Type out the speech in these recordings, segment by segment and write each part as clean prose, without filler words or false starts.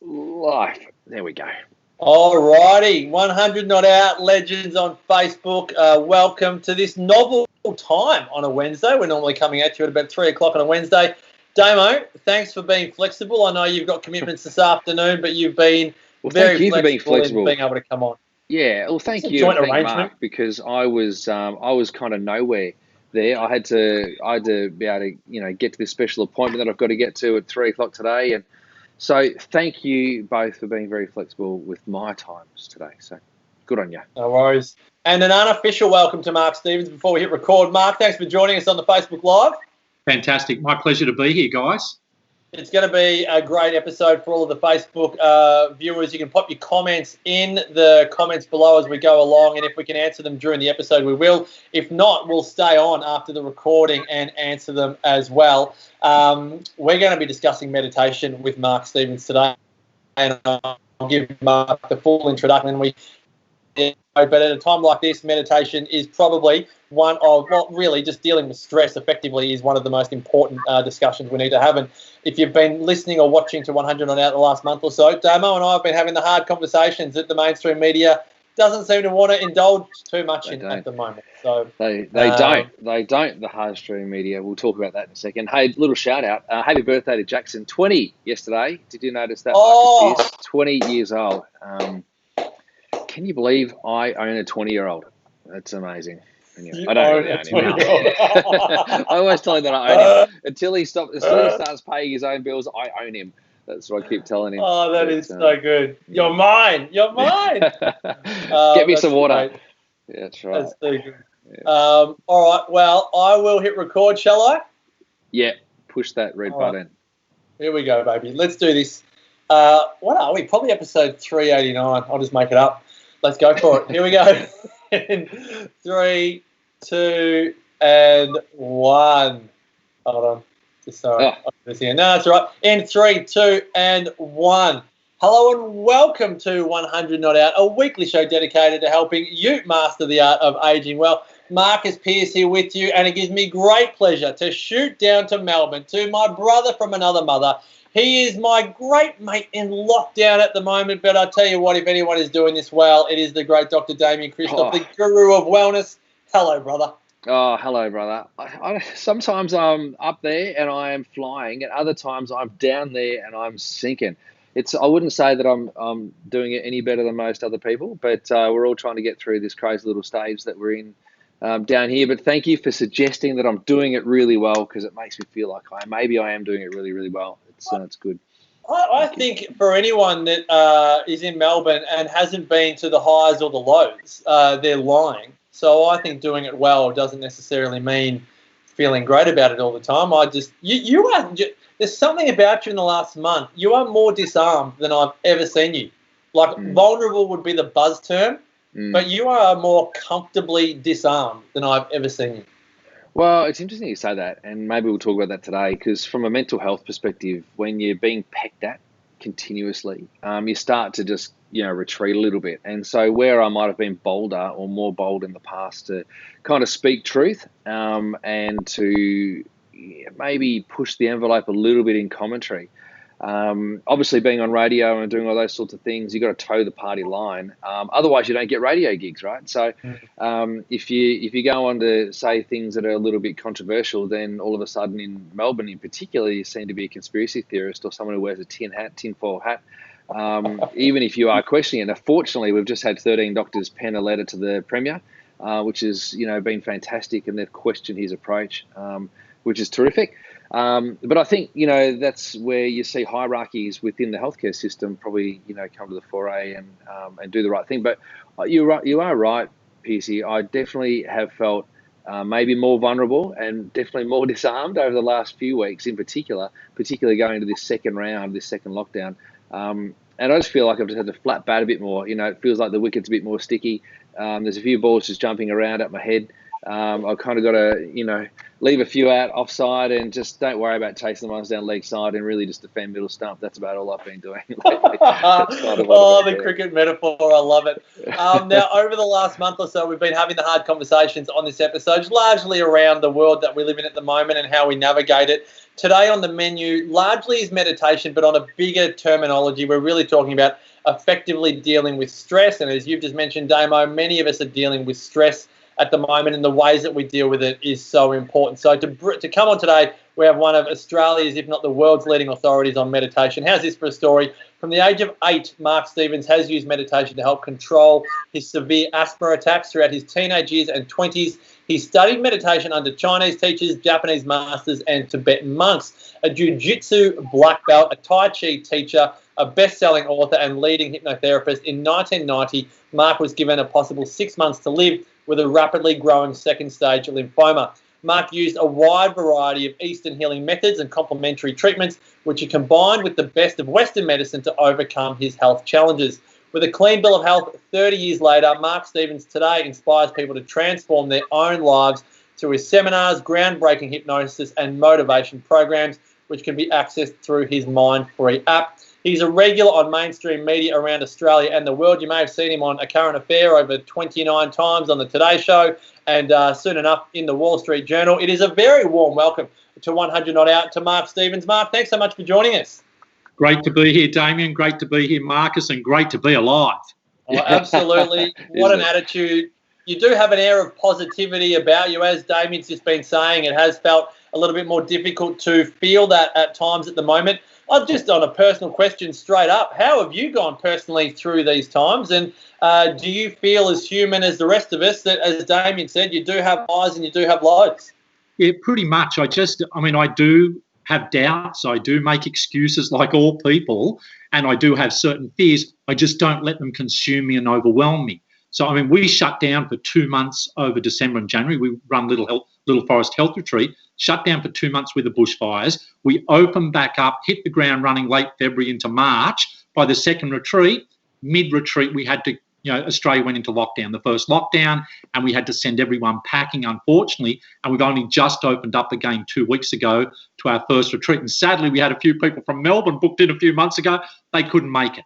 Life. There we go. Alrighty, 100 Not Out Legends on Facebook. Welcome to this novel time on a Wednesday. We're normally coming at you at about 3 o'clock on a Wednesday. Damo, thanks for being flexible. I know you've got commitments this afternoon, but you've been thank you for being flexible in being able to come on. Yeah, well, thank It's a you, joint and thank arrangement. Mark, because I was kind of nowhere there. I had to be able to get to this special appointment that I've got to get to at 3 o'clock today, and so thank you both for being very flexible with my times today. So good on you. No worries. And an unofficial welcome to Mark Stevens before we hit record. Mark, thanks for joining us on the Facebook Live. Fantastic. My pleasure to be here, guys. It's going to be a great episode for all of the Facebook viewers. You can pop your comments in the comments below as we go along, and if we can answer them during the episode, we will. If not, we'll stay on after the recording and answer them as well. We're going to be discussing meditation with Mark Stevens today, and I'll give Mark the full introduction. But at a time like this, meditation is probably one of, well, really just dealing with stress effectively is one of the most important discussions we need to have. And if you've been listening or watching to 100 on Out the last month or so, Damo and I have been having the hard conversations that the mainstream media doesn't seem to want to indulge too much in at the moment. So They don't, the hard stream media. We'll talk about that in a second. Hey, little shout out. Happy birthday to Jackson. 20 yesterday. Did you notice that? Oh. Marcus Pierce, 20 years old. Can you believe I own a 20-year-old? That's amazing. Anyway, I don't really own him. I always tell him that I own him. Until he starts paying his own bills, I own him. That's what I keep telling him. Oh, that is so good. You're mine. You're mine. Get me some water. Great. Yeah, that's right. That's so good. Yeah. All right. Well, I will hit record, shall I? Yeah. Push that red button. Right. Here we go, baby. Let's do this. What are we? Probably episode 389. I'll just make it up. Let's go for it. Here we go. In 3, 2, and 1. Hold on. Just so I this here. No, that's all right. In 3, 2, and 1. Hello and welcome to 100 Not Out, a weekly show dedicated to helping you master the art of aging well. Marcus Pierce here with you, and it gives me great pleasure to shoot down to Melbourne to my brother from another mother. He is my great mate in lockdown at the moment, but I'll tell you what, if anyone is doing this well, it is the great Dr. Damien Christoph, the guru of wellness. Hello, brother. Oh, hello, brother. Sometimes I'm up there and I am flying, and other times I'm down there and I'm sinking. I wouldn't say that I'm doing it any better than most other people, but we're all trying to get through this crazy little stage that we're in down here. But thank you for suggesting that I'm doing it really well, because it makes me feel like maybe I am doing it really, really well. It's good. I think for anyone that is in Melbourne and hasn't been to the highs or the lows, they're lying. So I think doing it well doesn't necessarily mean feeling great about it all the time. There's something about you in the last month. You are more disarmed than I've ever seen you. Like vulnerable would be the buzz term, but you are more comfortably disarmed than I've ever seen you. Well, it's interesting you say that, and maybe we'll talk about that today, because from a mental health perspective, when you're being pecked at continuously, you start to just retreat a little bit. And so where I might have been bolder or more bold in the past to kind of speak truth and to maybe push the envelope a little bit in commentary. Obviously, being on radio and doing all those sorts of things, you've got to toe the party line. Otherwise, you don't get radio gigs, right? So if you go on to say things that are a little bit controversial, then all of a sudden in Melbourne in particular, you seem to be a conspiracy theorist or someone who wears a tinfoil hat. Even if you are questioning it. Now, fortunately, we've just had 13 doctors pen a letter to the Premier, which has been fantastic, and they've questioned his approach, which is terrific. But I think, that's where you see hierarchies within the healthcare system probably, come to the foray and do the right thing. But you are right, Piercy. I definitely have felt maybe more vulnerable and definitely more disarmed over the last few weeks in particular, particularly going into this second round, this second lockdown. And I just feel like I've just had to flat bat a bit more. It feels like the wicket's a bit more sticky. There's a few balls just jumping around at my head. I've kind of got to, leave a few out offside and just don't worry about chasing the ones down leg side and really just defend middle stump. That's about all I've been doing lately. That's kind of what I've been doing. Cricket metaphor, I love it. Now, over the last month or so, we've been having the hard conversations on this episode, largely around the world that we live in at the moment and how we navigate it. Today on the menu, largely is meditation, but on a bigger terminology. We're really talking about effectively dealing with stress. And as you've just mentioned, Damo, many of us are dealing with stress at the moment, and the ways that we deal with it is so important. So to come on today, we have one of Australia's, if not the world's, leading authorities on meditation. How's this for a story? From the age of 8, Mark Stevens has used meditation to help control his severe asthma attacks throughout his teenage years and 20s. He studied meditation under Chinese teachers, Japanese masters, and Tibetan monks. A jiu-jitsu black belt, a Tai Chi teacher, a best-selling author, and leading hypnotherapist. In 1990, Mark was given a possible 6 months to live with a rapidly growing second-stage lymphoma. Mark used a wide variety of Eastern healing methods and complementary treatments, which are combined with the best of Western medicine to overcome his health challenges. With a clean bill of health 30 years later, Mark Stevens today inspires people to transform their own lives through his seminars, groundbreaking hypnosis, and motivation programs, which can be accessed through his Mind-Free app. He's a regular on mainstream media around Australia and the world. You may have seen him on A Current Affair over 29 times on The Today Show and soon enough in the Wall Street Journal. It is a very warm welcome to 100 Not Out to Mark Stevens. Mark, thanks so much for joining us. Great to be here, Damien. Great to be here, Marcus, and great to be alive. Oh, absolutely. What an attitude. You do have an air of positivity about you. As Damien's just been saying, it has felt a little bit more difficult to feel that at times at the moment. I've just on a personal question straight up, how have you gone personally through these times? And do you feel as human as the rest of us that, as Damien said, you do have highs and you do have lows? Yeah, pretty much. I do have doubts. I do make excuses like all people, and I do have certain fears. I just don't let them consume me and overwhelm me. So, we shut down for 2 months over December and January. We run Little Forest Health Retreat, shut down for 2 months with the bushfires. We opened back up, hit the ground running late February into March. By the second retreat, mid-retreat, we had to, Australia went into lockdown, the first lockdown, and we had to send everyone packing, unfortunately. And we've only just opened up again 2 weeks ago to our first retreat. And sadly, we had a few people from Melbourne booked in a few months ago. They couldn't make it.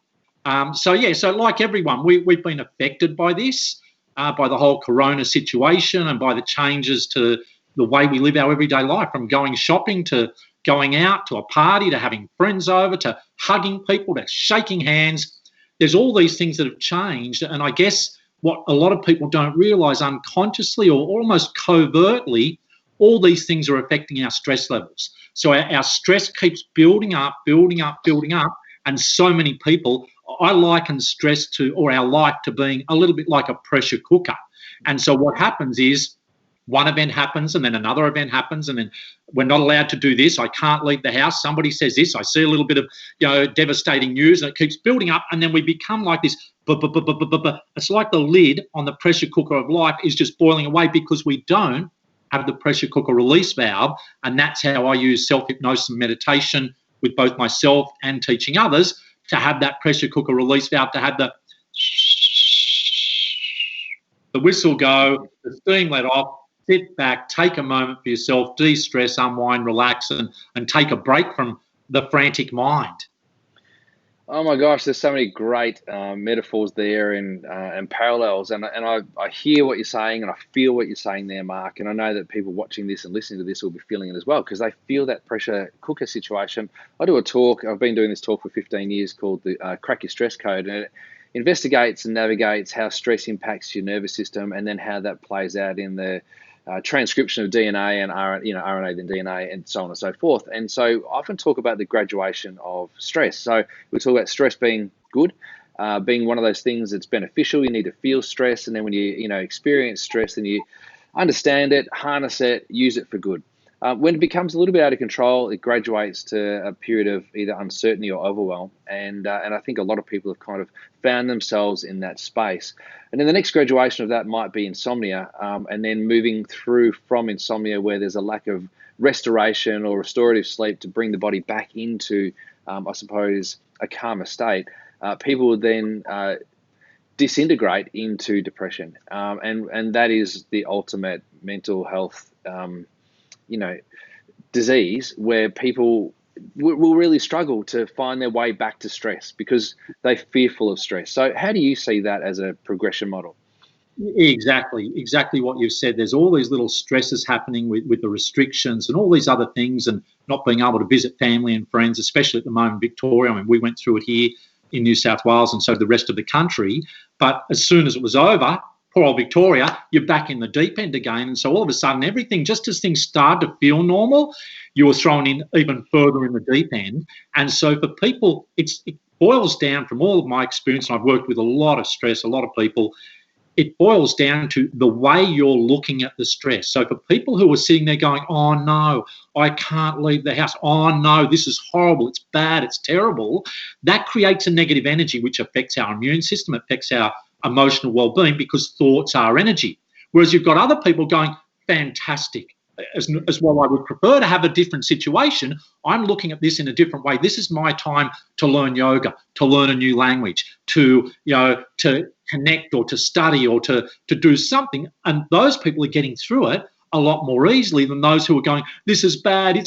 So like everyone, we've been affected by this, by the whole corona situation and by the changes to the way we live our everyday life, from going shopping to going out to a party to having friends over to hugging people to shaking hands. There's all these things that have changed. And I guess what a lot of people don't realise unconsciously or almost covertly, all these things are affecting our stress levels. So our stress keeps building up. And so many people, I liken stress to, or our life to being a little bit like a pressure cooker. And so what happens is one event happens and then another event happens and then we're not allowed to do this. I can't leave the house. Somebody says this. I see a little bit of, devastating news and it keeps building up and then we become like this. It's like the lid on the pressure cooker of life is just boiling away because we don't have the pressure cooker release valve. And that's how I use self-hypnosis and meditation with both myself and teaching others to have that pressure cooker release valve, to have the whistle go, the steam let off, sit back, take a moment for yourself, de-stress, unwind, relax, and take a break from the frantic mind. Oh my gosh, there's so many great metaphors there and parallels, and I hear what you're saying and I feel what you're saying there, Mark, and I know that people watching this and listening to this will be feeling it as well because they feel that pressure cooker situation. I do a talk, I've been doing this talk for 15 years called the Crack Your Stress Code, and it investigates and navigates how stress impacts your nervous system and then how that plays out in the transcription of DNA and RNA, then DNA, and so on and so forth. And so I often talk about the graduation of stress. So we talk about stress being good, being one of those things that's beneficial. You need to feel stress, and then when you experience stress, then you understand it, harness it, use it for good. When it becomes a little bit out of control, it graduates to a period of either uncertainty or overwhelm. And I think a lot of people have kind of found themselves in that space. And then the next graduation of that might be insomnia, and then moving through from insomnia where there's a lack of restoration or restorative sleep to bring the body back into, I suppose, a calmer state. People would then disintegrate into depression, and that is the ultimate mental health, disease, where people will really struggle to find their way back to stress because they're fearful of stress. So, how do you see that as a progression model? Exactly what you've said. There's all these little stresses happening with the restrictions and all these other things, and not being able to visit family and friends, especially at the moment, Victoria. I mean, we went through it here in New South Wales, and so did the rest of the country. But as soon as it was over, poor old Victoria, you're back in the deep end again. And so all of a sudden, everything, just as things started to feel normal, you were thrown in even further in the deep end. And so for people, it boils down, from all of my experience, and I've worked with a lot of stress, a lot of people, it boils down to the way you're looking at the stress. So for people who are sitting there going, oh no, I can't leave the house, oh no, this is horrible, it's bad, it's terrible, that creates a negative energy which affects our immune system, affects our emotional well-being, because thoughts are energy. Whereas you've got other people going, fantastic. As well, I would prefer to have a different situation. I'm looking at this in a different way. This is my time to learn yoga, to learn a new language, to connect or to study or to do something. And those people are getting through it a lot more easily than those who are going, this is bad,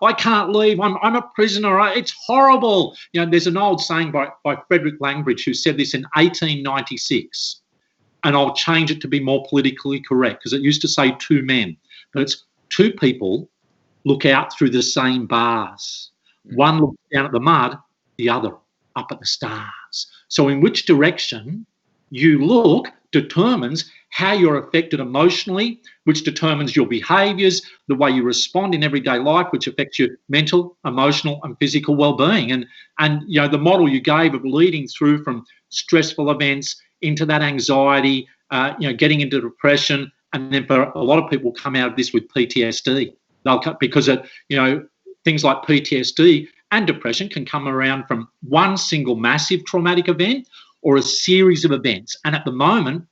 I can't leave, I'm a prisoner, it's horrible. There's an old saying by Frederick Langbridge, who said this in 1896, and I'll change it to be more politically correct, because it used to say two men, but it's two people look out through the same bars. One looks down at the mud, the other up at the stars. So in which direction you look determines how you're affected emotionally, which determines your behaviours, the way you respond in everyday life, which affects your mental, emotional and physical well-being. And the model you gave of leading through from stressful events into that anxiety, getting into depression, and then for a lot of people come out of this with PTSD. Because things like PTSD and depression can come around from one single massive traumatic event or a series of events. And at the moment,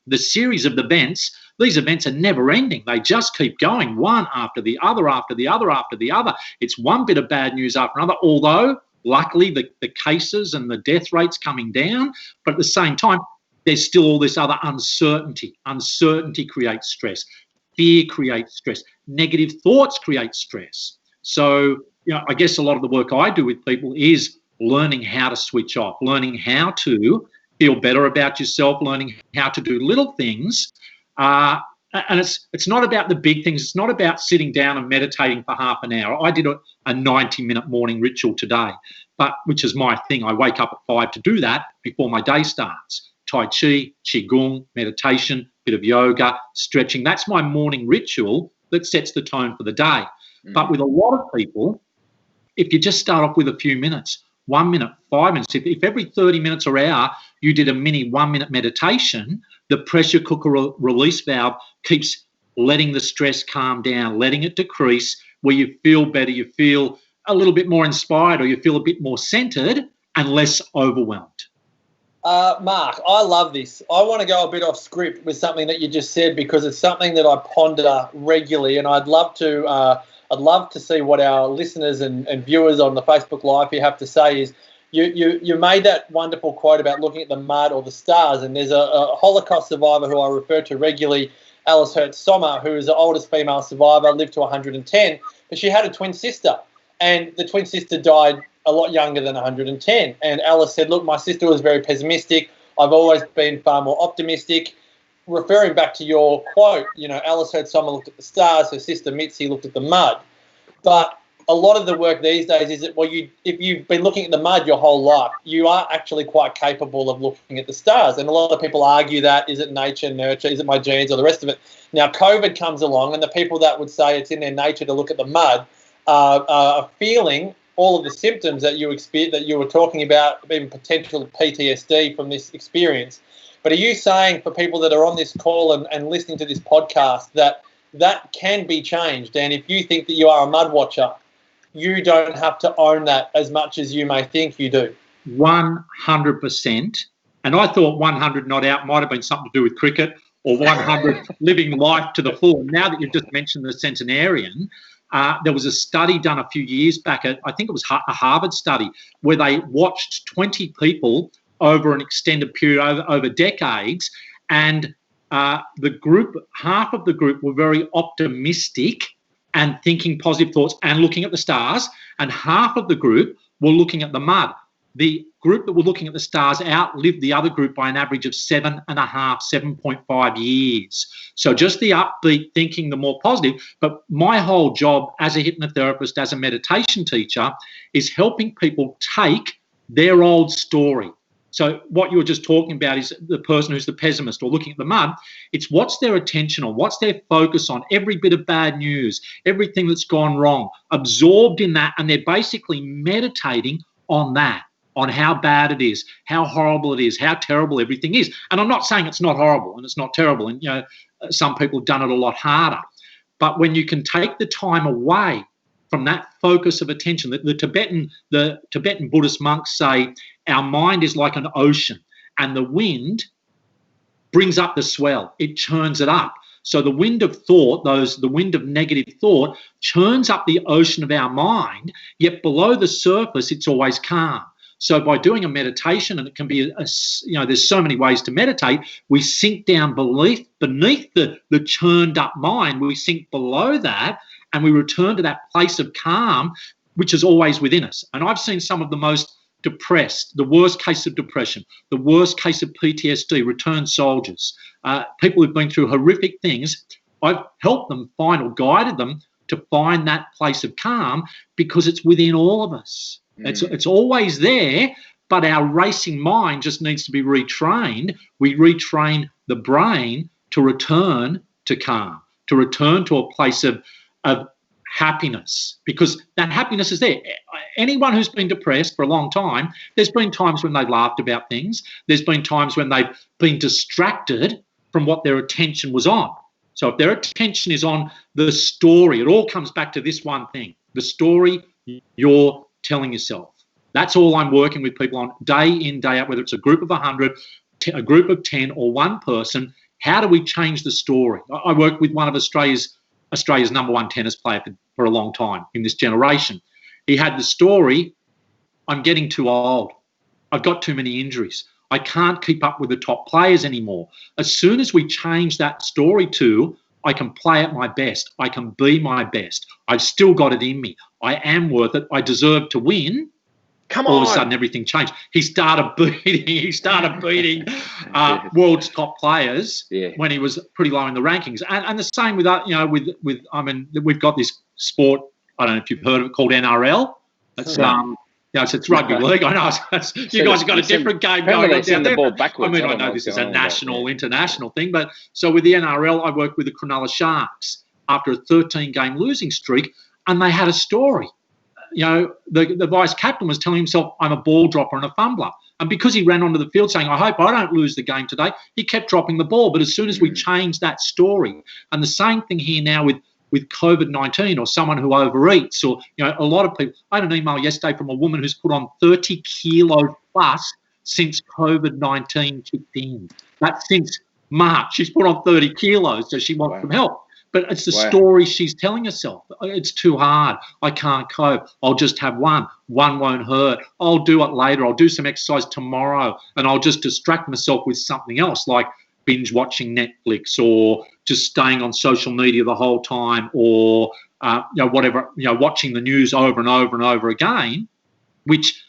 the series of events, these events are never ending. They just keep going, one after the other, after the other, after the other. It's one bit of bad news after another, although luckily the cases and the death rates coming down. But at the same time, there's still all this other uncertainty. Uncertainty creates stress. Fear creates stress. Negative thoughts create stress. So, I guess a lot of the work I do with people is learning how to switch off, learning how to feel better about yourself, learning how to do little things. And it's not about the big things. It's not about sitting down and meditating for half an hour. I did a 90-minute morning ritual today, which is my thing. I wake up at 5 to do that before my day starts. Tai Chi, Qigong, meditation, bit of yoga, stretching. That's my morning ritual that sets the tone for the day. But with a lot of people, if you just start off with a few minutes, 1 minute, 5 minutes, if every 30 minutes or hour you did a mini 1 minute meditation, the pressure cooker release valve keeps letting the stress calm down, letting it decrease, where you feel better, you feel a little bit more inspired, or you feel a bit more centered and less overwhelmed. Mark, I love this. I want to go a bit off script with something that you just said, because it's something that I ponder regularly, and I'd love to see what our listeners and viewers on the Facebook Live here have to say. Is you made that wonderful quote about looking at the mud or the stars, and there's a Holocaust survivor who I refer to regularly, Alice Hertz-Sommer, who is the oldest female survivor, lived to 110, but she had a twin sister, and the twin sister died a lot younger than 110. And Alice said, look, my sister was very pessimistic. I've always been far more optimistic. Referring back to your quote, Alice Hertz-Sommer looked at the stars, her sister Mitzi looked at the mud. But a lot of the work these days is that, if you've been looking at the mud your whole life, you are actually quite capable of looking at the stars. And a lot of people argue that, is it nature, nurture, is it my genes, or the rest of it? Now, COVID comes along, and the people that would say it's in their nature to look at the mud are feeling all of the symptoms that you were talking about, even potential PTSD from this experience. But are you saying, for people that are on this call and listening to this podcast, that can be changed? And if you think that you are a mud watcher, you don't have to own that as much as you may think you do? 100%. And I thought 100 not out might have been something to do with cricket, or 100 living life to the full. Now that you've just mentioned the centenarian, there was a study done a few years back, I think it was a Harvard study, where they watched 20 people over an extended period, over decades, and the group, half of the group were very optimistic and thinking positive thoughts and looking at the stars, and half of the group were looking at the mud. The group that were looking at the stars outlived the other group by an average of 7.5 years. So just the upbeat thinking, the more positive. But my whole job as a hypnotherapist, as a meditation teacher, is helping people take their old story. So what you were just talking about is the person who's the pessimist or looking at the mud. It's what's their attention on, what's their focus on, every bit of bad news, everything that's gone wrong, absorbed in that, and they're basically meditating on that, on how bad it is, how horrible it is, how terrible everything is. And I'm not saying it's not horrible and it's not terrible. And, some people have done it a lot harder. But when you can take the time away from that focus of attention, the Tibetan Buddhist monks say our mind is like an ocean, and the wind brings up the swell. It churns it up. So the wind of thought, the wind of negative thought, churns up the ocean of our mind, yet below the surface it's always calm. So by doing a meditation, and it can be, there's so many ways to meditate, we sink down beneath the churned up mind, we sink below that, and we return to that place of calm, which is always within us. And I've seen some of the most depressed, the worst case of depression, the worst case of PTSD, returned soldiers, people who've been through horrific things. I've helped them find, or guided them to find that place of calm, because it's within all of us. It's always there, but our racing mind just needs to be retrained. We retrain the brain to return to calm, to return to a place of happiness, because that happiness is there. Anyone who's been depressed for a long time, there's been times when they've laughed about things. There's been times when they've been distracted from what their attention was on. So if their attention is on the story, it all comes back to this one thing, the story you're telling yourself. That's all I'm working with people on day in, day out, whether it's a group of 100, a group of 10, or one person. How do we change the story? I work with one of Australia's number one tennis player for a long time in this generation. He had the story, I'm getting too old. I've got too many injuries. I can't keep up with the top players anymore. As soon as we change that story to, I can play at my best, I can be my best, I've still got it in me, I am worth it, I deserve to win. All of a sudden, everything changed. He started beating world's top players when he was pretty low in the rankings. And the same with we've got this sport. I don't know if you've heard of it, called NRL. It's it's rugby league. I know you guys have got a different game going on down there. I know this is a national, international thing, but so with the NRL, I worked with the Cronulla Sharks after a 13-game losing streak, and they had a story. The vice captain was telling himself, I'm a ball dropper and a fumbler. And because he ran onto the field saying, I hope I don't lose the game today, he kept dropping the ball. But as soon as we changed that story, and the same thing here now with COVID-19, or someone who overeats, or, a lot of people. I had an email yesterday from a woman who's put on 30 kilos plus since COVID-19 kicked in. That's since March. She's put on 30 kilos, so she wants some help. But it's the story she's telling herself. It's too hard. I can't cope. I'll just have one. One won't hurt. I'll do it later. I'll do some exercise tomorrow, and I'll just distract myself with something else, like binge watching Netflix, or just staying on social media the whole time, or whatever, watching the news over and over and over again, which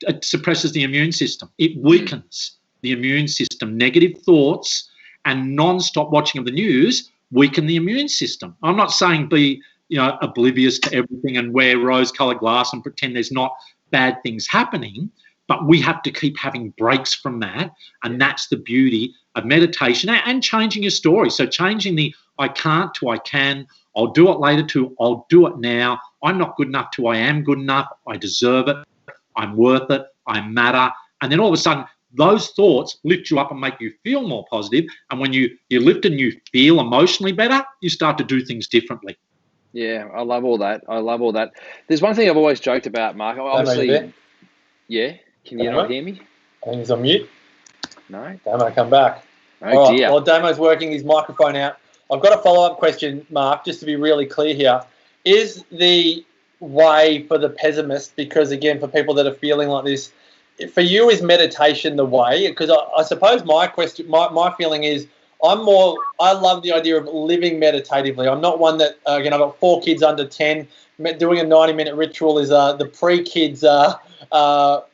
it suppresses the immune system. It weakens the immune system. Negative thoughts and non-stop watching of the news weaken the immune system. I'm not saying be, oblivious to everything and wear rose-coloured glass and pretend there's not bad things happening, but we have to keep having breaks from that, and that's the beauty of meditation and changing your story. So changing the I can't to I can, I'll do it later to I'll do it now, I'm not good enough to I am good enough, I deserve it, I'm worth it, I matter. And then all of a sudden, those thoughts lift you up and make you feel more positive. And when you lift and you feel emotionally better, you start to do things differently. Yeah, I love all that. There's one thing I've always joked about, Mark. Obviously, yeah. Can you not hear me? I think he's on mute. No. Damo, come back. Oh, dear. While Damo's working his microphone out, I've got a follow-up question, Mark, just to be really clear here. Is the way for the pessimist, because, again, for people that are feeling like this, for you, is meditation the way? Because I suppose my feeling is I love the idea of living meditatively. I'm not one that, I've got 4 kids under 10. Doing a 90-minute ritual is the pre-kids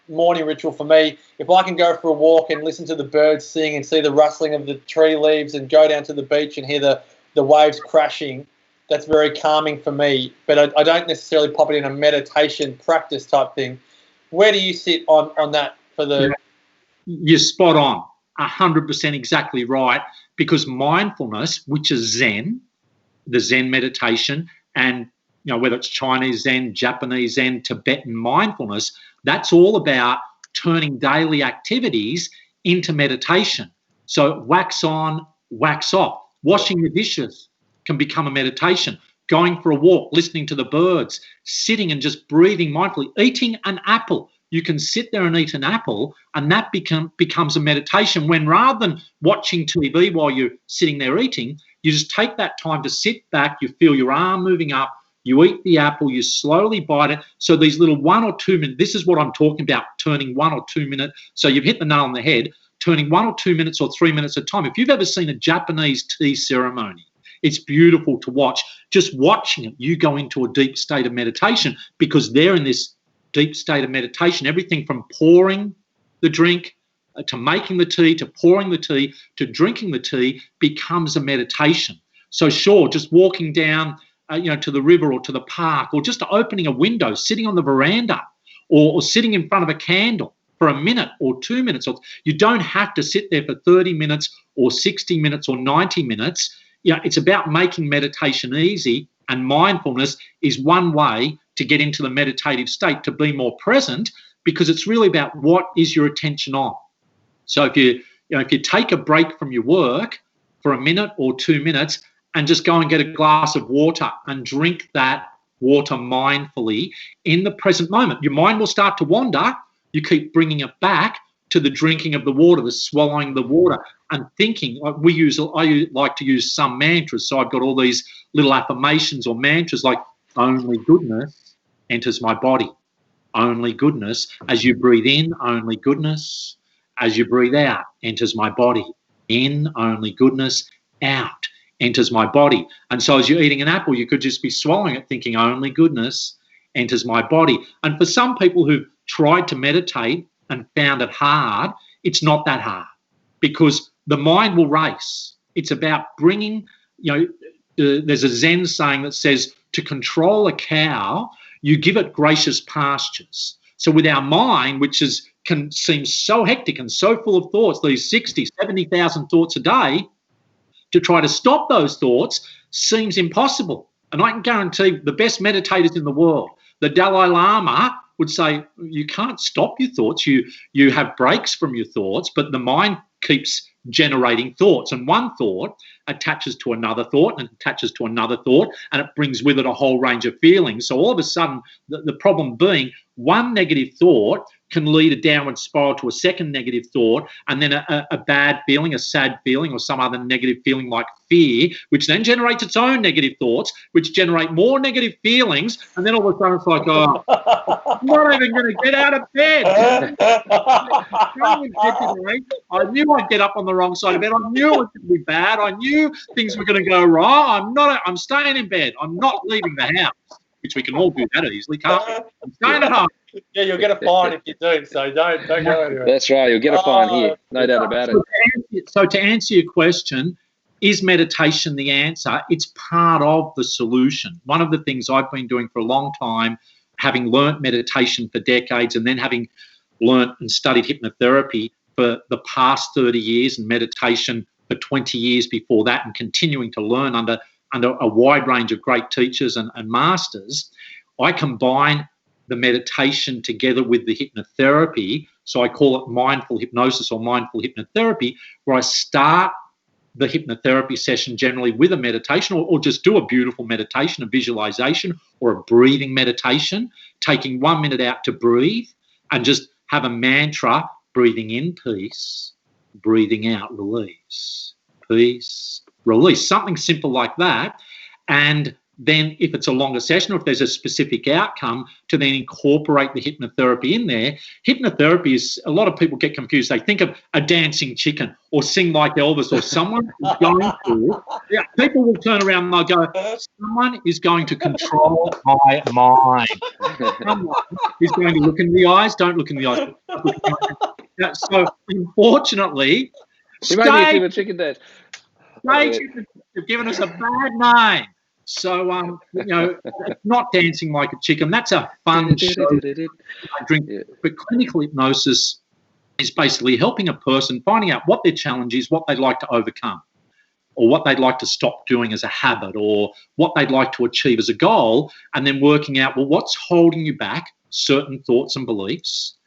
morning ritual for me. If I can go for a walk and listen to the birds sing and see the rustling of the tree leaves and go down to the beach and hear the waves crashing, that's very calming for me. But I don't necessarily pop it in a meditation practice type thing. Where do you sit on that for the... You're spot on, 100% exactly right, because mindfulness, which is Zen, the Zen meditation, and whether it's Chinese Zen, Japanese Zen, Tibetan mindfulness, that's all about turning daily activities into meditation. So wax on, wax off. Washing the dishes can become a meditation. Going for a walk, listening to the birds, sitting and just breathing mindfully, eating an apple. You can sit there and eat an apple, and that becomes a meditation, when rather than watching TV while you're sitting there eating, you just take that time to sit back, you feel your arm moving up, you eat the apple, you slowly bite it. So these little 1 or 2 minutes, this is what I'm talking about, turning 1 or 2 minutes. So you've hit the nail on the head, turning 1 or 2 minutes or 3 minutes at a time. If you've ever seen a Japanese tea ceremony, it's beautiful to watch. Just watching it, you go into a deep state of meditation, because they're in this deep state of meditation. Everything from pouring the drink to making the tea, to pouring the tea, to drinking the tea becomes a meditation. So sure, just walking down to the river or to the park, or just opening a window, sitting on the veranda, or sitting in front of a candle for a minute or 2 minutes. You don't have to sit there for 30 minutes or 60 minutes or 90 minutes. It's about making meditation easy, and mindfulness is one way to get into the meditative state, to be more present, because it's really about what is your attention on. So if you take a break from your work for a minute or 2 minutes and just go and get a glass of water and drink that water mindfully in the present moment, your mind will start to wander. You keep bringing it back to the drinking of the water, the swallowing the water, and thinking. I like to use some mantras. So I've got all these little affirmations or mantras like, only goodness enters my body. Only goodness. As you breathe in, only goodness. As you breathe out, enters my body. In, only goodness. Out, enters my body. And so as you're eating an apple, you could just be swallowing it, thinking, only goodness enters my body. And for some people who've tried to meditate and found it hard, it's not that hard, because the mind will race. It's about bringing, there's a Zen saying that says, to control a cow, you give it gracious pastures. So with our mind, which can seem so hectic and so full of thoughts, these 60, 70,000 thoughts a day, to try to stop those thoughts seems impossible. And I can guarantee the best meditators in the world, the Dalai Lama, would say, you can't stop your thoughts. You have breaks from your thoughts, but the mind keeps generating thoughts, and one thought attaches to another thought and attaches to another thought, and it brings with it a whole range of feelings. So all of a sudden, the problem being, one negative thought can lead a downward spiral to a second negative thought, and then a bad feeling, a sad feeling, or some other negative feeling like fear, which then generates its own negative thoughts, which generate more negative feelings, and then all of a sudden it's like, oh, I'm not even going to get out of bed. I knew I'd get up on the wrong side of bed. I knew it was going to be bad. I knew things were going to go wrong. I'm staying in bed. I'm not leaving the house, which we can all do that easily, can't we? I'm staying at home. Yeah, you'll get a fine if you do, so don't go anywhere. That's right, you'll get a fine here, no doubt about it. So to answer your question, is meditation the answer? It's part of the solution. One of the things I've been doing for a long time, having learnt meditation for decades and then having learnt and studied hypnotherapy for the past 30 years and meditation for 20 years before that, and continuing to learn under a wide range of great teachers and masters, I combine the meditation together with the hypnotherapy. So I call it mindful hypnosis or mindful hypnotherapy, where I start the hypnotherapy session generally with a meditation, or just do a beautiful meditation, a visualization or a breathing meditation, taking 1 minute out to breathe and just have a mantra, breathing in peace, breathing out release, peace, release, something simple like that. And then if it's a longer session or if there's a specific outcome, to then incorporate the hypnotherapy in there. Hypnotherapy is, a lot of people get confused. They think of a dancing chicken or Sing Like Elvis or someone who's going to, people will turn around and they'll go, someone is going to control my mind. Someone is going to look in the eyes, don't look in the eyes. So unfortunately, You made me think of chicken dance. have given us a bad name. So, it's not dancing like a chicken. That's a fun show. But clinical hypnosis is basically helping a person finding out what their challenge is, what they'd like to overcome, or what they'd like to stop doing as a habit, or what they'd like to achieve as a goal, and then working out, well, what's holding you back, certain thoughts and beliefs,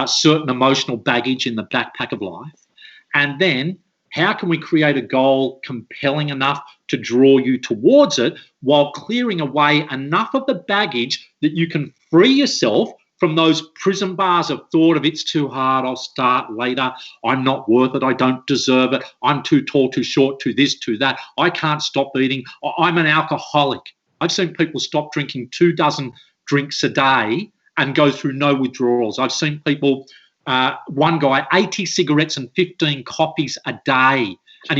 certain emotional baggage in the backpack of life, and then how can we create a goal compelling enough to draw you towards it while clearing away enough of the baggage that you can free yourself from those prison bars of thought of it's too hard, I'll start later, I'm not worth it, I don't deserve it, I'm too tall, too short, too this, too that, I can't stop eating, I'm an alcoholic. I've seen people stop drinking 24 drinks a day and go through no withdrawals. I've seen people... one guy, 80 cigarettes and 15 coffees a day. And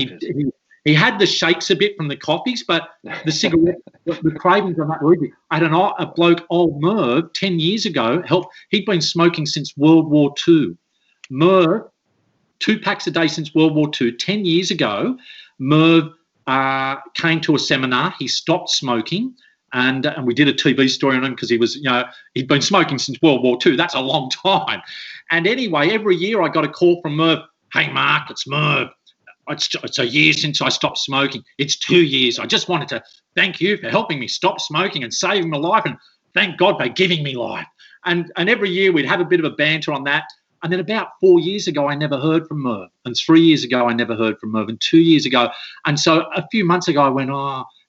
he had the shakes a bit from the coffees, but the cigarette, the cravings are not really. I don't know, a bloke, old Merv, 10 years ago, he'd been smoking since World War II. Merv, 2 packs a day since World War II. 10 years ago, Merv came to a seminar. He stopped smoking. And we did a TV story on him because he was, he'd been smoking since World War II. That's a long time. And anyway, every year I got a call from Merv. Hey, Mark, it's Merv. It's a year since I stopped smoking. It's 2 years. I just wanted to thank you for helping me stop smoking and saving my life. And thank God for giving me life. And every year we'd have a bit of a banter on that. And then about 4 years ago, I never heard from Merv. And 3 years ago, I never heard from Merv. And 2 years ago. And so a few months ago, I went,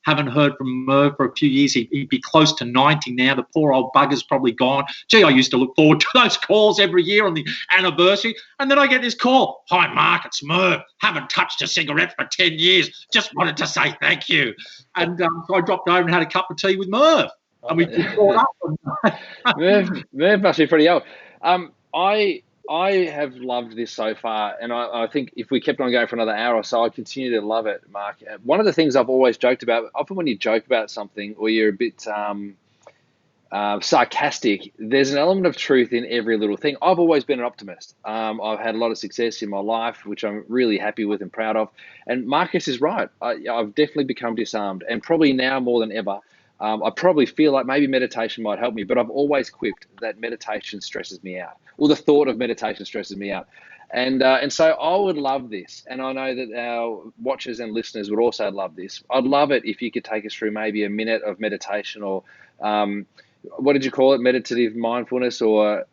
haven't heard from Merv for a few years. He'd be close to 90 now. The poor old bugger's probably gone. Gee, I used to look forward to those calls every year on the anniversary. And then I get this call. Hi, Mark, it's Merv. Haven't touched a cigarette for 10 years. Just wanted to say thank you. And so I dropped over and had a cup of tea with Merv. And we just caught up. Merv must be pretty old. I have loved this so far, and I think if we kept on going for another hour or so, I'd continue to love it, Mark. One of the things I've always joked about, often when you joke about something or you're a bit sarcastic, there's an element of truth in every little thing. I've always been an optimist. I've had a lot of success in my life, which I'm really happy with and proud of. And Marcus is right. I've definitely become disarmed, and probably now more than ever. I probably feel like maybe meditation might help me, but I've always quipped that meditation stresses me out. Well, the thought of meditation stresses me out. And so I would love this. And I know that our watchers and listeners would also love this. I'd love it if you could take us through maybe a minute of meditation or what did you call it? Meditative mindfulness or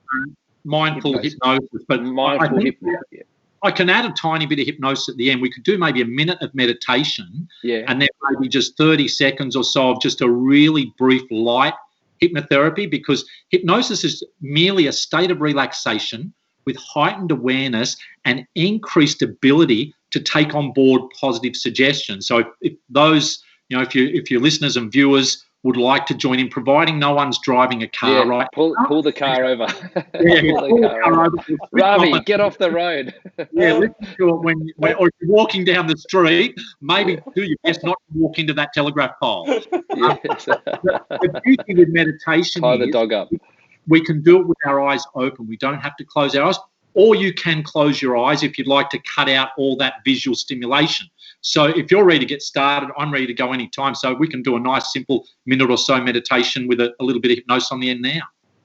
mindful hypnosis. But mindful hypnosis. Yeah. I can add a tiny bit of hypnosis at the end. We could do maybe a minute of meditation, and then maybe just 30 seconds or so of just a really brief light hypnotherapy, because hypnosis is merely a state of relaxation with heightened awareness and increased ability to take on board positive suggestions. So if those, if your listeners and viewers would like to join in, providing no one's driving a car, right? Pull the car over. Pull the car over. Ravi, get off the road. Listen to it or if you're walking down the street, maybe do your best not to walk into that telegraph pole. Yes. The beauty with meditation Tie the dog up. We can do it with our eyes open. We don't have to close our eyes. Or you can close your eyes if you'd like to cut out all that visual stimulation. So if you're ready to get started, I'm ready to go anytime. So we can do a nice, simple minute or so meditation with a little bit of hypnosis on the end now.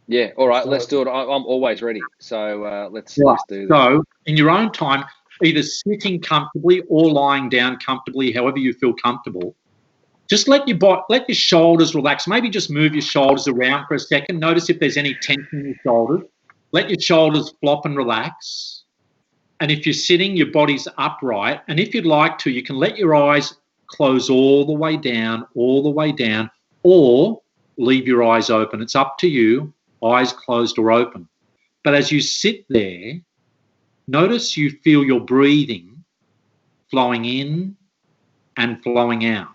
Yeah, all right, let's do it. I'm always ready. So let's do that. So in your own time, either sitting comfortably or lying down comfortably, however you feel comfortable, just let your shoulders relax. Maybe just move your shoulders around for a second. Notice if there's any tension in your shoulders. Let your shoulders flop and relax. And if you're sitting, your body's upright. And if you'd like to, you can let your eyes close all the way down, or leave your eyes open. It's up to you, eyes closed or open. But as you sit there, notice you feel your breathing flowing in and flowing out.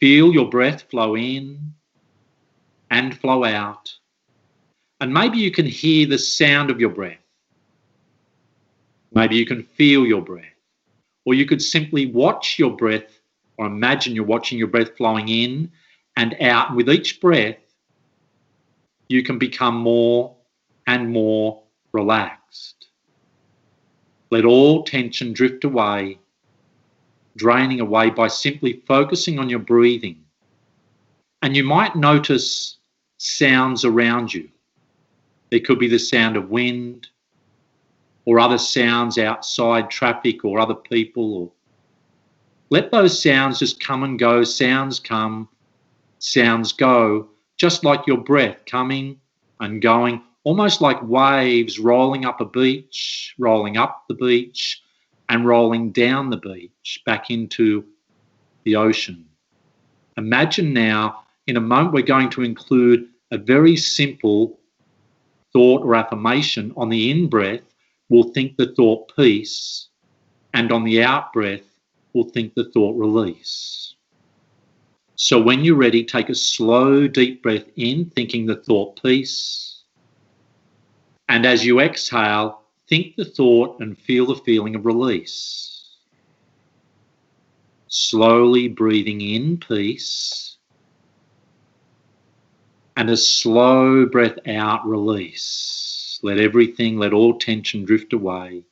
feel your breath flow in and flow out. And maybe you can hear the sound of your breath. Maybe you can feel your breath. Or you could simply watch your breath, or imagine you're watching your breath flowing in and out. And with each breath, you can become more and more relaxed. Let all tension drift away, draining away by simply focusing on your breathing. And you might notice sounds around you. There could be the sound of wind, or other sounds outside, traffic or other people. Or let those sounds just come and go. Sounds come, sounds go, just like your breath coming and going, almost like waves rolling up a beach, rolling up the beach and rolling down the beach back into the ocean. Imagine now, in a moment, we're going to include a very simple thought or affirmation. On the in-breath, we'll think the thought peace, and on the out-breath, we'll think the thought release. So when you're ready, take a slow, deep breath in, thinking the thought peace. And as you exhale, think the thought and feel the feeling of release. Slowly breathing in peace. And a slow breath out, release. Let all tension drift away.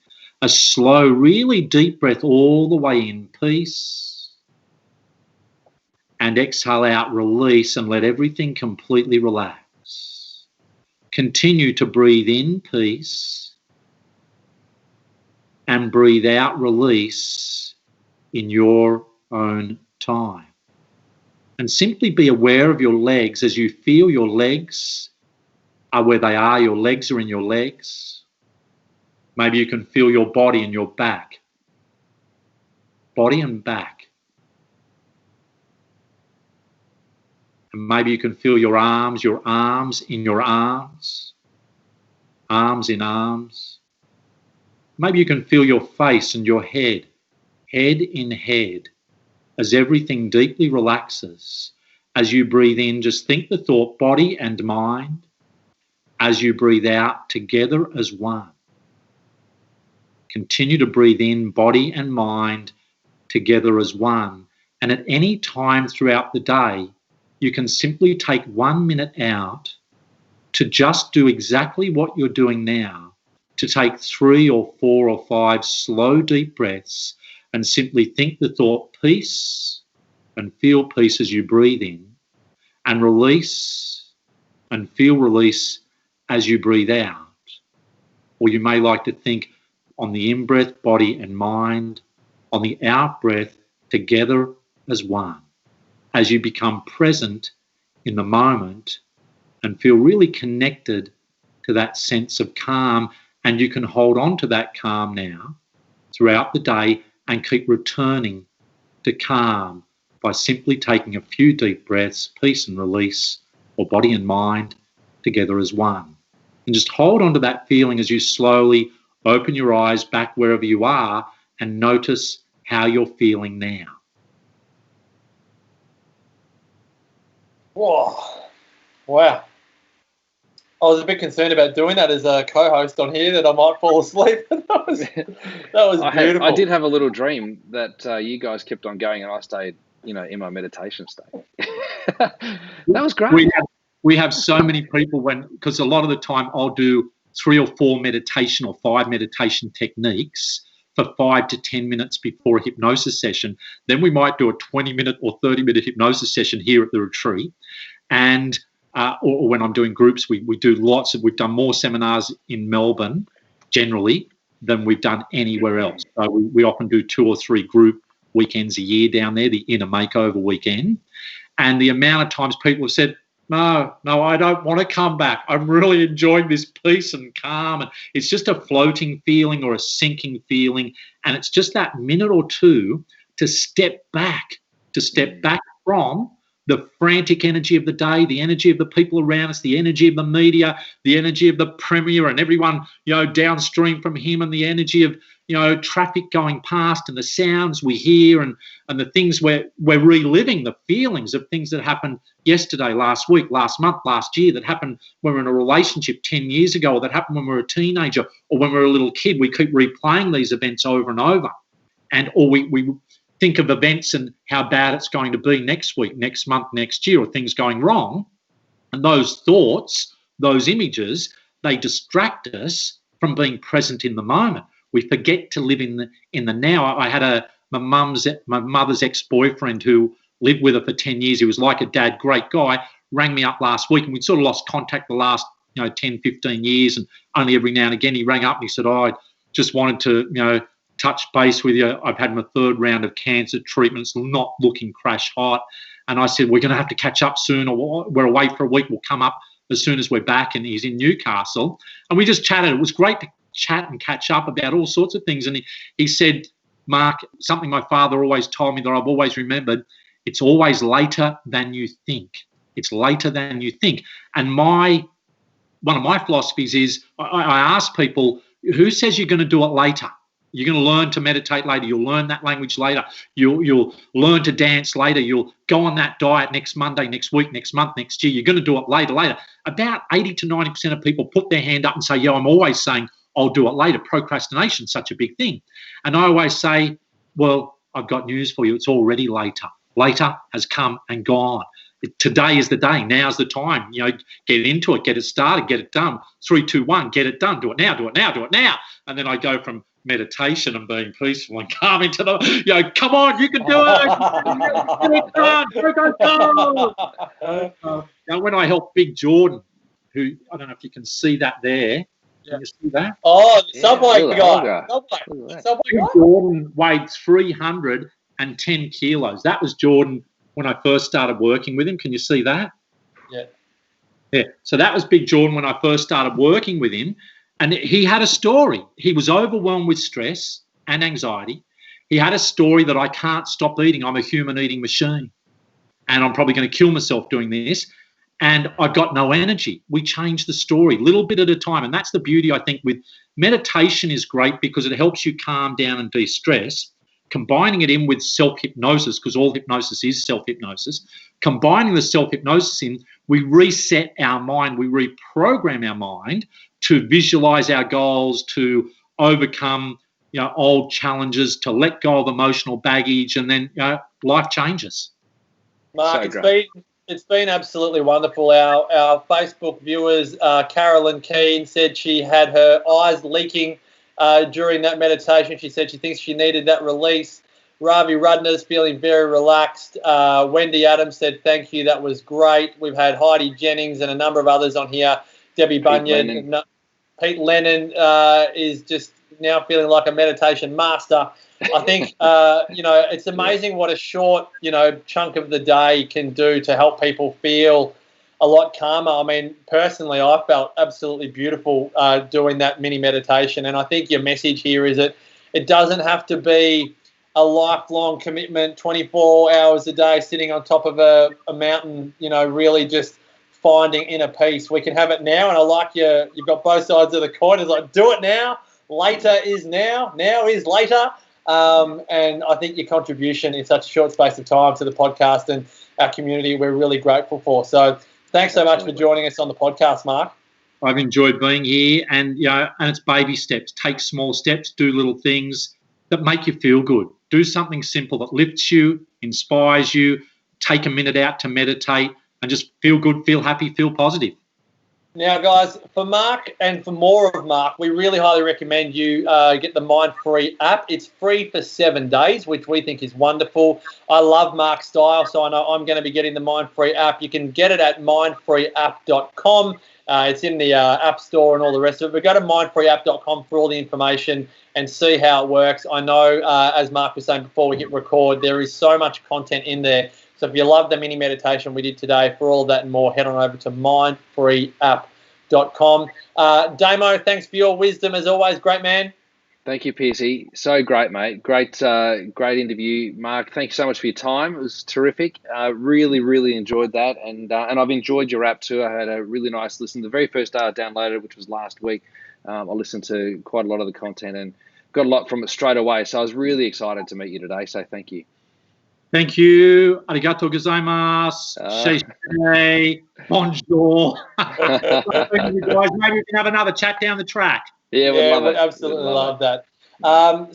A slow, really deep breath all the way in, peace. And exhale out, release, and let everything completely relax. Continue to breathe in, peace. And breathe out, release, in your own time. And simply be aware of your legs as you feel your legs are where they are. Your legs are in your legs. Maybe you can feel your body and your back. Body and back. And maybe you can feel your arms in your arms. Arms in arms. Maybe you can feel your face and your head in head, as everything deeply relaxes. As you breathe in, just think the thought body and mind. As you breathe out, together as one. Continue to breathe in, body and mind, together as one. And at any time throughout the day, you can simply take 1 minute out to just do exactly what you're doing now, to take 3 or 4 or 5 slow, deep breaths and simply think the thought peace and feel peace as you breathe in, and release and feel release as you breathe out. Or you may like to think on the in-breath, body and mind, on the out-breath, together as one, as you become present in the moment and feel really connected to that sense of calm. And you can hold on to that calm now throughout the day and keep returning to calm by simply taking a few deep breaths, peace and release, or body and mind together as one. And just hold on to that feeling as you slowly open your eyes back wherever you are and notice how you're feeling now. Whoa. Wow. I was a bit concerned about doing that as a co-host on here, that I might fall asleep. that was beautiful. I did have a little dream that you guys kept on going and I stayed, in my meditation state. That was great. We have so many people because a lot of the time I'll do 3 or 4 meditation or 5 meditation techniques for 5 to 10 minutes before a hypnosis session. Then we might do a 20-minute or 30-minute hypnosis session here at the retreat. And or when I'm doing groups, we do we've done more seminars in Melbourne generally than we've done anywhere else. So we often do 2 or 3 group weekends a year down there, the inner makeover weekend. And the amount of times people have said, no, I don't want to come back. I'm really enjoying this peace and calm. And it's just a floating feeling or a sinking feeling. And it's just that minute or two to step back from the frantic energy of the day, the energy of the people around us, the energy of the media, the energy of the Premier and everyone, downstream from him, and the energy of, traffic going past, and the sounds we hear, and the things we're reliving, the feelings of things that happened yesterday, last week, last month, last year, that happened when we were in a relationship 10 years ago, or that happened when we were a teenager, or when we were a little kid. We keep replaying these events over and over. Or we think of events and how bad it's going to be next week, next month, next year, or things going wrong. And those thoughts, those images, they distract us from being present in the moment. We forget to live in the now. I had my mother's ex-boyfriend who lived with her for 10 years. He was like a dad, great guy, rang me up last week, and we'd sort of lost contact the last 10, 15 years, and only every now and again he rang up and he said, I just wanted to, touch base with you. I've had my 3rd round of cancer treatments, not looking crash hot. And I said, we're going to have to catch up soon, or we're away for a week. We'll come up as soon as we're back. And he's in Newcastle. And we just chatted. It was great to chat and catch up about all sorts of things. And he said, Mark, something my father always told me that I've always remembered, it's always later than you think. It's later than you think. And one of my philosophies is I ask people, who says you're going to do it later? You're going to learn to meditate later. You'll learn that language later. You'll learn to dance later. You'll go on that diet next Monday, next week, next month, next year. You're going to do it later. About 80 to 90% of people put their hand up and say, I'm always saying I'll do it later. Procrastination is such a big thing. And I always say, well, I've got news for you. It's already later. Later has come and gone. Today is the day. Now's the time. Get into it. Get it started. Get it done. 3, 2, 1. Get it done. Do it now. Do it now. Do it now. And then I go from meditation and being peaceful and calm into come on, you can do it. Get it done. Now, when I helped Big Jordan, who I don't know if you can see that there. Can you see that? Oh, the Subway guy. Subway Big Jordan weighed 310 kilos. That was Jordan when I first started working with him. Can you see that? Yeah. So that was Big Jordan when I first started working with him. And he had a story. He was overwhelmed with stress and anxiety. He had a story that I can't stop eating. I'm a human eating machine. And I'm probably going to kill myself doing this. And I've got no energy. We change the story little bit at a time. And that's the beauty, I think, with meditation is great because it helps you calm down and de-stress. Combining it in with self-hypnosis, because all hypnosis is self-hypnosis. Combining the self-hypnosis in, we reset our mind. We reprogram our mind to visualize our goals, to overcome old challenges, to let go of emotional baggage, and then life changes. Mark, it's been absolutely wonderful. Our Facebook viewers, Carolyn Keane said she had her eyes leaking during that meditation. She said she thinks she needed that release. Ravi Rudner's feeling very relaxed. Wendy Adams said, thank you, that was great. We've had Heidi Jennings and a number of others on here. Debbie Bunyan. Pete Lennon is just now feeling like a meditation master. I think, it's amazing what a short, chunk of the day can do to help people feel a lot calmer. I mean, personally, I felt absolutely beautiful doing that mini meditation. And I think your message here is that it doesn't have to be a lifelong commitment, 24 hours a day, sitting on top of a mountain, really just finding inner peace. We can have it now. And I like you've got both sides of the coin. It's like, do it now. Later is now. Now is later. And I think your contribution in such a short space of time to the podcast and our community, we're really grateful for. So thanks so much for joining us on the podcast, Mark. I've enjoyed being here, and and it's baby steps. Take small steps, do little things that make you feel good. Do something simple that lifts you, inspires you. Take a minute out to meditate and just feel good, feel happy, feel positive. Now, guys, for Mark and for more of Mark, we really highly recommend you get the Mind Free app. It's free for 7 days, which we think is wonderful. I love Mark's style, so I know I'm going to be getting the Mind Free app. You can get it at mindfreeapp.com. It's in the App Store and all the rest of it. But go to mindfreeapp.com for all the information and see how it works. I know, as Mark was saying before we hit record, there is so much content in there. So if you love the mini meditation we did today, for all that and more, head on over to mindfreeapp.com. Damo, thanks for your wisdom as always. Great man. Thank you, Piercy. So great, mate. Great interview, Mark. Thank you so much for your time. It was terrific. Really, really enjoyed that, and I've enjoyed your app too. I had a really nice listen. The very first day I downloaded, which was last week, I listened to quite a lot of the content and got a lot from it straight away. So I was really excited to meet you today. So thank you. Thank you. Arigato gozaimasu. Shei. Bonjour. You guys, maybe we can have another chat down the track. Yeah, we'd absolutely love that.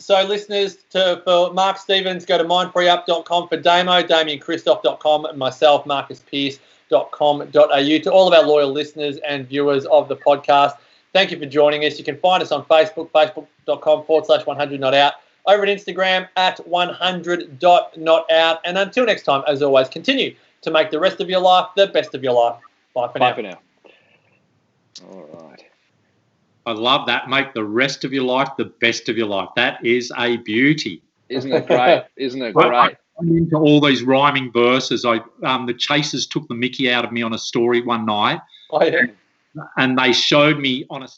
So listeners, for Mark Stevens, go to mindfreeup.com. For Damo, DamianChristoff.com, and myself, MarcusPearce.com.au. To all of our loyal listeners and viewers of the podcast, thank you for joining us. You can find us on Facebook, facebook.com/100notout. Over at Instagram at 100.notout. And until next time, as always, continue to make the rest of your life the best of your life. Bye for now. All right. I love that. Make the rest of your life the best of your life. That is a beauty. Isn't it great? Isn't it great? I'm into all these rhyming verses. The Chasers took the mickey out of me on a story one night. Oh, yeah. And they showed me on a